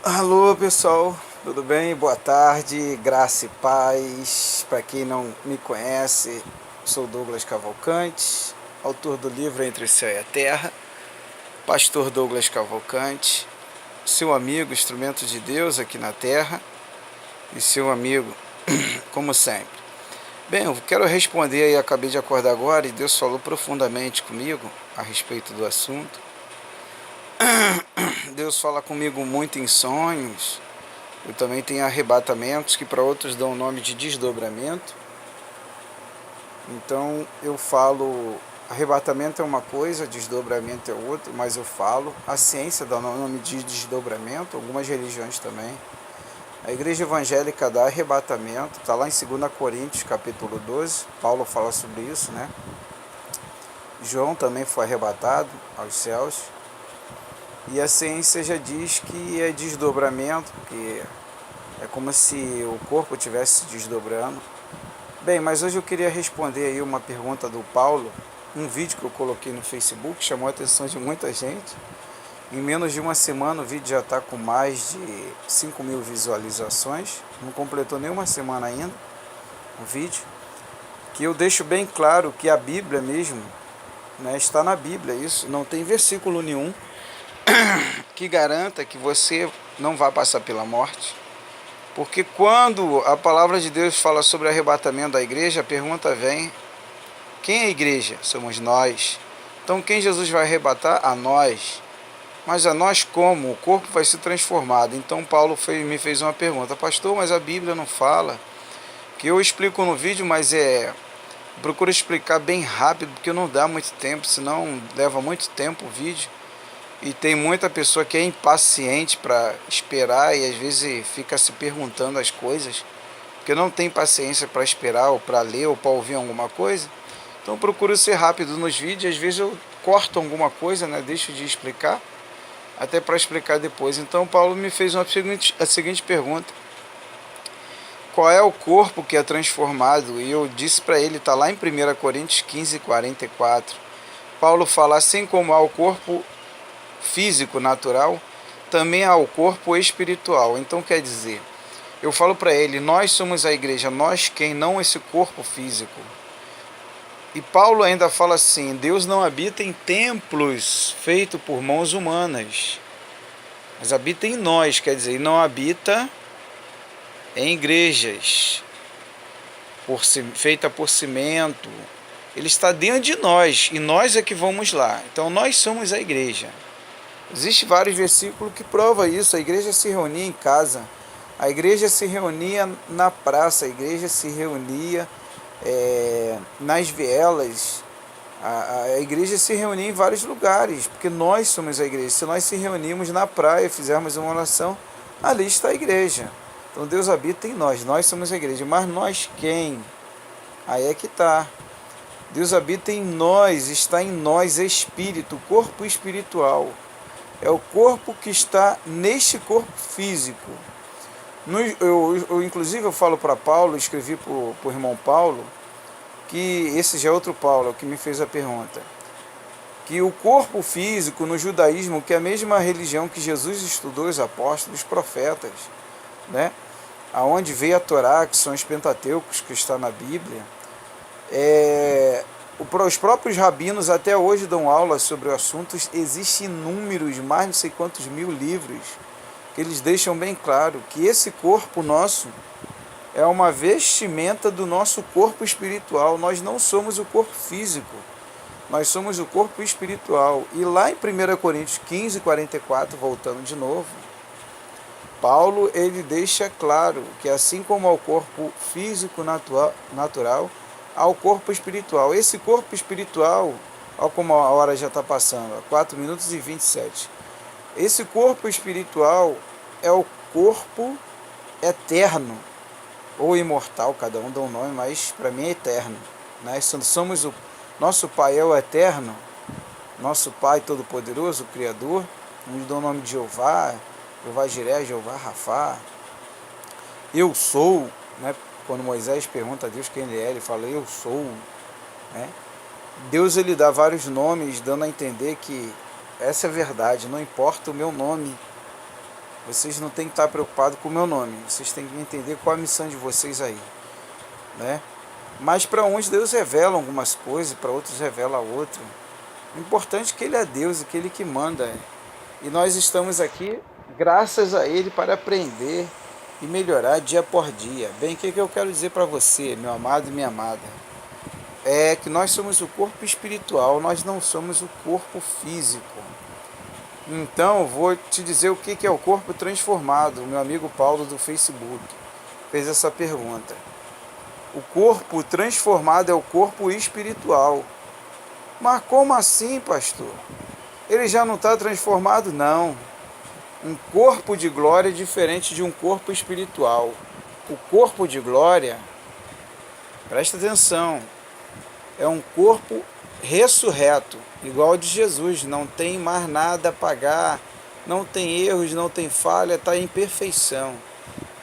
Alô pessoal, tudo bem? Boa tarde, graça e paz. Para quem não me conhece, sou Douglas Cavalcante, autor do livro Entre o Céu e a Terra, pastor Douglas Cavalcante, seu amigo, instrumento de Deus aqui na Terra e seu amigo, como sempre. Bem, eu quero responder aí, acabei de acordar agora e Deus falou profundamente comigo a respeito do assunto. Deus fala comigo muito em sonhos. Eu também tenho arrebatamentos que para outros dão o nome de desdobramento. Então eu falo, arrebatamento é uma coisa, desdobramento é outra, mas eu falo. A ciência dá o nome de desdobramento, algumas religiões também. A igreja evangélica dá arrebatamento, está lá em 2 Coríntios capítulo 12, Paulo fala sobre isso, né? João também foi arrebatado aos céus. E a ciência já diz que é desdobramento, que é como se o corpo estivesse se desdobrando. Bem, mas hoje eu queria responder aí uma pergunta do Paulo, um vídeo que eu coloquei no Facebook, chamou a atenção de muita gente. Em menos de uma semana o vídeo já está com mais de 5.000 visualizações, não completou nem uma semana ainda o vídeo, que eu deixo bem claro que a Bíblia mesmo, né, está na Bíblia isso, não tem versículo nenhum que garanta que você não vai passar pela morte. Porque quando a palavra de Deus fala sobre o arrebatamento da igreja, a pergunta vem: quem é a igreja? Somos nós. Então quem Jesus vai arrebatar? A nós. Mas a nós como? O corpo vai ser transformado. Então Paulo me fez uma pergunta: pastor, mas a Bíblia não fala? Que eu explico no vídeo, mas procuro explicar bem rápido, porque não dá muito tempo, senão leva muito tempo o vídeo. E tem muita pessoa que é impaciente para esperar e às vezes fica se perguntando as coisas, porque não tem paciência para esperar ou para ler ou para ouvir alguma coisa. Então eu procuro ser rápido nos vídeos, às vezes eu corto alguma coisa, né, deixo de explicar, até para explicar depois. Então Paulo me fez a seguinte pergunta: qual é o corpo que é transformado? E eu disse para ele, está lá em 1 Coríntios 15, 44. Paulo fala: assim como há o corpo físico natural, também há o corpo espiritual. Então quer dizer, eu falo para ele, nós somos a igreja, nós quem? Não esse corpo físico. E Paulo ainda fala assim, Deus não habita em templos feitos por mãos humanas, mas habita em nós, quer dizer, não habita em igrejas feita por cimento. Ele está dentro de nós e nós é que vamos lá. Então nós somos a igreja. Existem vários versículos que provam isso. A igreja se reunia em casa, a igreja se reunia na praça, a igreja se reunia nas vielas, a igreja se reunia em vários lugares, porque nós somos a igreja. Se nós se reunirmos na praia, fizermos uma oração, ali está a igreja. Então Deus habita em nós somos a igreja. Mas nós quem? Aí é que está. Deus habita em nós, está em nós espírito, corpo espiritual. É o corpo que está neste corpo físico. Inclusive, eu falo para Paulo, escrevi para o irmão Paulo, que esse já é outro Paulo, que me fez a pergunta, que o corpo físico no judaísmo, que é a mesma religião que Jesus estudou, os apóstolos, os profetas, né? Aonde veio a Torá, que são os Pentateucos, que está na Bíblia, os próprios rabinos até hoje dão aulas sobre o assunto. Existem inúmeros, mais não sei quantos mil livros, que eles deixam bem claro que esse corpo nosso é uma vestimenta do nosso corpo espiritual. Nós não somos o corpo físico, nós somos o corpo espiritual. E lá em 1 Coríntios 15, 44, voltando de novo, Paulo ele deixa claro que assim como ao corpo físico natural, ao corpo espiritual. Esse corpo espiritual, olha como a hora já está passando, 4 minutos e 27. Esse corpo espiritual é o corpo eterno, ou imortal, cada um dá um nome, mas para mim é eterno. Né? Nosso Pai é o eterno, nosso Pai Todo-Poderoso, o Criador, nos dá o nome de Jeová, Jeová Jiré, Jeová Rafá. Eu sou, né? Quando Moisés pergunta a Deus quem ele é, ele fala, eu sou. Né? Deus ele dá vários nomes, dando a entender que essa é a verdade, não importa o meu nome, Vocês não têm que estar preocupados com o meu nome. Vocês têm que entender qual é a missão de vocês aí, né? Mas para uns Deus revela algumas coisas, para outros revela outra. O importante é que Ele é Deus e que Ele que manda. E nós estamos aqui graças a Ele para aprender e melhorar dia por dia. Bem, o que eu quero dizer para você, meu amado e minha amada? É que nós somos o corpo espiritual, nós não somos o corpo físico. Então, vou te dizer o que é o corpo transformado. O meu amigo Paulo do Facebook fez essa pergunta. O corpo transformado é o corpo espiritual. Mas como assim, pastor? Ele já não está transformado? Não. Um corpo de glória é diferente de um corpo espiritual. O corpo de glória, presta atenção, é um corpo ressurreto, igual ao de Jesus, não tem mais nada a pagar, não tem erros, não tem falha, está em perfeição.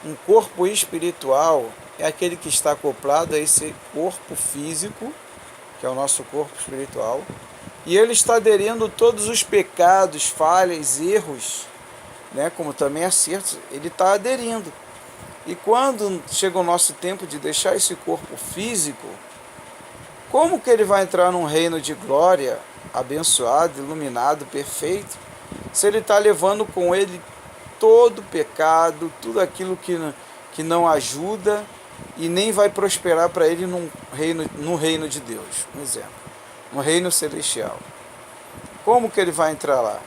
Um corpo espiritual é aquele que está acoplado a esse corpo físico, que é o nosso corpo espiritual, e ele está aderindo todos os pecados, falhas, erros, né, como também acertos, ele está aderindo. E quando chega o nosso tempo de deixar esse corpo físico, como que ele vai entrar num reino de glória, abençoado, iluminado, perfeito, se ele está levando com ele todo pecado, tudo aquilo que não ajuda e nem vai prosperar para ele no reino de Deus, um exemplo, no reino celestial. Como que ele vai entrar lá?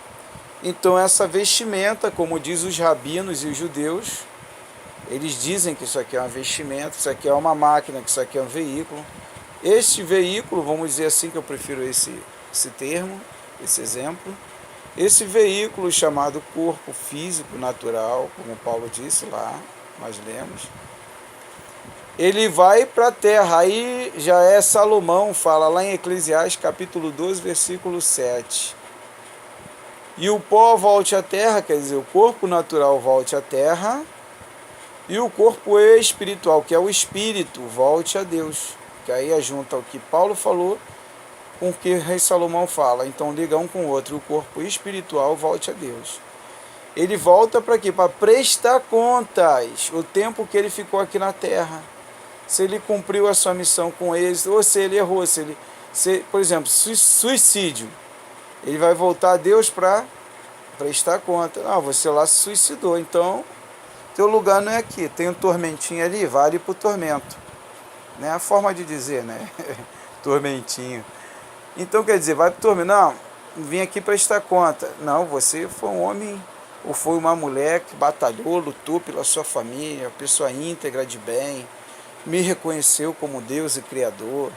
Então essa vestimenta, como diz os rabinos e os judeus, eles dizem que isso aqui é uma vestimenta, que isso aqui é uma máquina, que isso aqui é um veículo. Este veículo, vamos dizer assim, que eu prefiro esse termo, esse exemplo, esse veículo chamado corpo físico natural, como Paulo disse lá, nós lemos, ele vai para a terra. Aí já é Salomão, fala lá em Eclesiastes capítulo 12, versículo 7. E o pó volte à terra, quer dizer, o corpo natural volte à terra, e o corpo espiritual, que é o espírito, volte a Deus. Que aí junta o que Paulo falou com o que o rei Salomão fala. Então liga um com o outro. O corpo espiritual volte a Deus. Ele volta para quê? Para prestar contas o tempo que ele ficou aqui na terra. Se ele cumpriu a sua missão com êxito, ou se ele errou. Por exemplo, suicídio. Ele vai voltar a Deus para prestar conta. Não, você lá se suicidou, então teu lugar não é aqui. Tem um tormentinho ali, vale para o tormento. Né? A forma de dizer, né? Tormentinho. Então quer dizer, vai para o tormento. Não, vim aqui para prestar conta. Não, você foi um homem ou foi uma mulher que batalhou, lutou pela sua família, pessoa íntegra de bem, me reconheceu como Deus e Criador,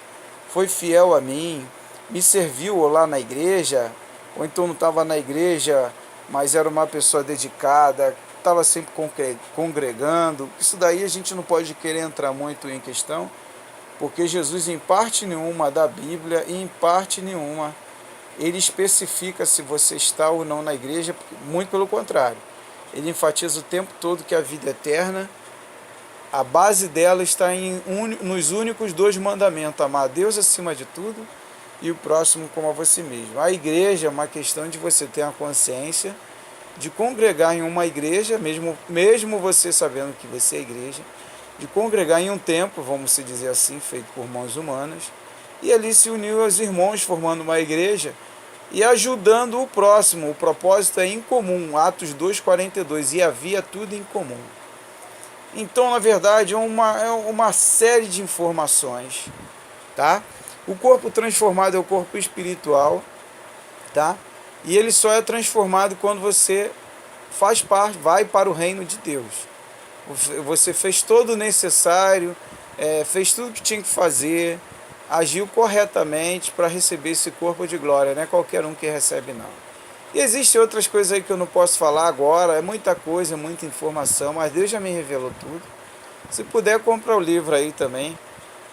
foi fiel a mim, me serviu lá na igreja, ou então não estava na igreja, mas era uma pessoa dedicada, estava sempre congregando. Isso daí a gente não pode querer entrar muito em questão, porque Jesus, em parte nenhuma da Bíblia, e em parte nenhuma, ele especifica se você está ou não na igreja, muito pelo contrário. Ele enfatiza o tempo todo que a vida eterna, a base dela está nos únicos 2 mandamentos, amar a Deus acima de tudo e o próximo como a você mesmo. A igreja é uma questão de você ter a consciência de congregar em uma igreja, mesmo você sabendo que você é igreja, de congregar em um templo, vamos dizer assim, feito por mãos humanas, e ali se unir aos irmãos, formando uma igreja e ajudando o próximo. O propósito é em comum, Atos 2,42, e havia tudo em comum. Então, na verdade, é uma série de informações, tá? O corpo transformado é o corpo espiritual, tá? E ele só é transformado quando você faz parte, vai para o reino de Deus. Você fez todo o necessário, fez tudo o que tinha que fazer, agiu corretamente para receber esse corpo de glória. Não é qualquer um que recebe, não. E existem outras coisas aí que eu não posso falar agora, é muita coisa, muita informação, mas Deus já me revelou tudo. Se puder, compra o livro aí também,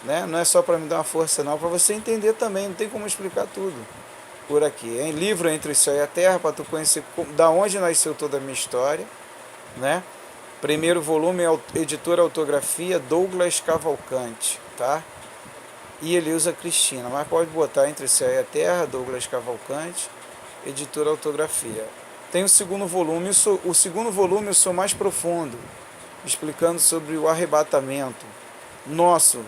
né? Não é só para me dar uma força, não, para você entender também, não tem como explicar tudo por aqui. É livro Entre o Céu e a Terra, para tu conhecer da onde nasceu toda a minha história, né? Primeiro volume, editora Autografia, Douglas Cavalcante, tá? E Eleusa Cristina, mas pode botar Entre o Céu e a Terra, Douglas Cavalcante, editora Autografia. Tem o segundo volume. O segundo volume eu sou mais profundo, explicando sobre o arrebatamento nosso,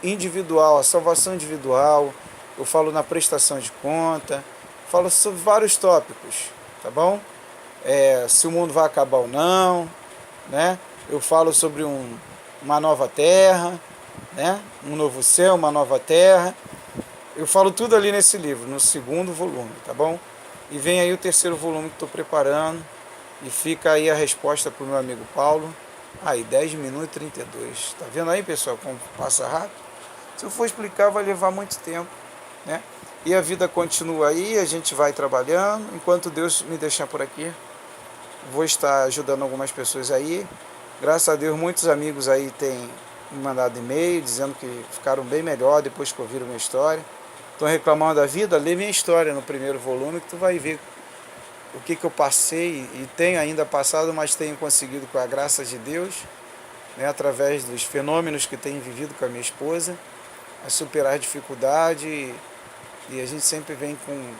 individual, a salvação individual. Eu falo na prestação de conta, falo sobre vários tópicos, tá bom? Se o mundo vai acabar ou não, né? Eu falo sobre uma nova terra, né? Um novo céu, uma nova terra. Eu falo tudo ali nesse livro, no segundo volume, tá bom? E vem aí o terceiro volume que estou preparando. E fica aí a resposta para o meu amigo Paulo. Aí, 10 minutos e 32. Tá vendo aí, pessoal, como passa rápido? Se eu for explicar, vai levar muito tempo, né? E a vida continua aí, a gente vai trabalhando. Enquanto Deus me deixar por aqui, vou estar ajudando algumas pessoas aí. Graças a Deus, muitos amigos aí têm me mandado e-mail dizendo que ficaram bem melhor depois que ouviram minha história. Estão reclamando da vida, lê minha história no primeiro volume que tu vai ver o que eu passei e tenho ainda passado, mas tenho conseguido com a graça de Deus, né, através dos fenômenos que tenho vivido com a minha esposa, a superar a dificuldade e a gente sempre vem com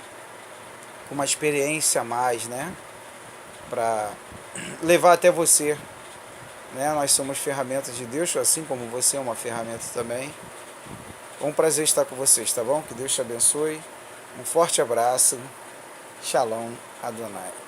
uma experiência a mais, né, para levar até você. Né? Nós somos ferramentas de Deus, assim como você é uma ferramenta também. É um prazer estar com vocês, tá bom? Que Deus te abençoe. Um forte abraço. Shalom Adonai.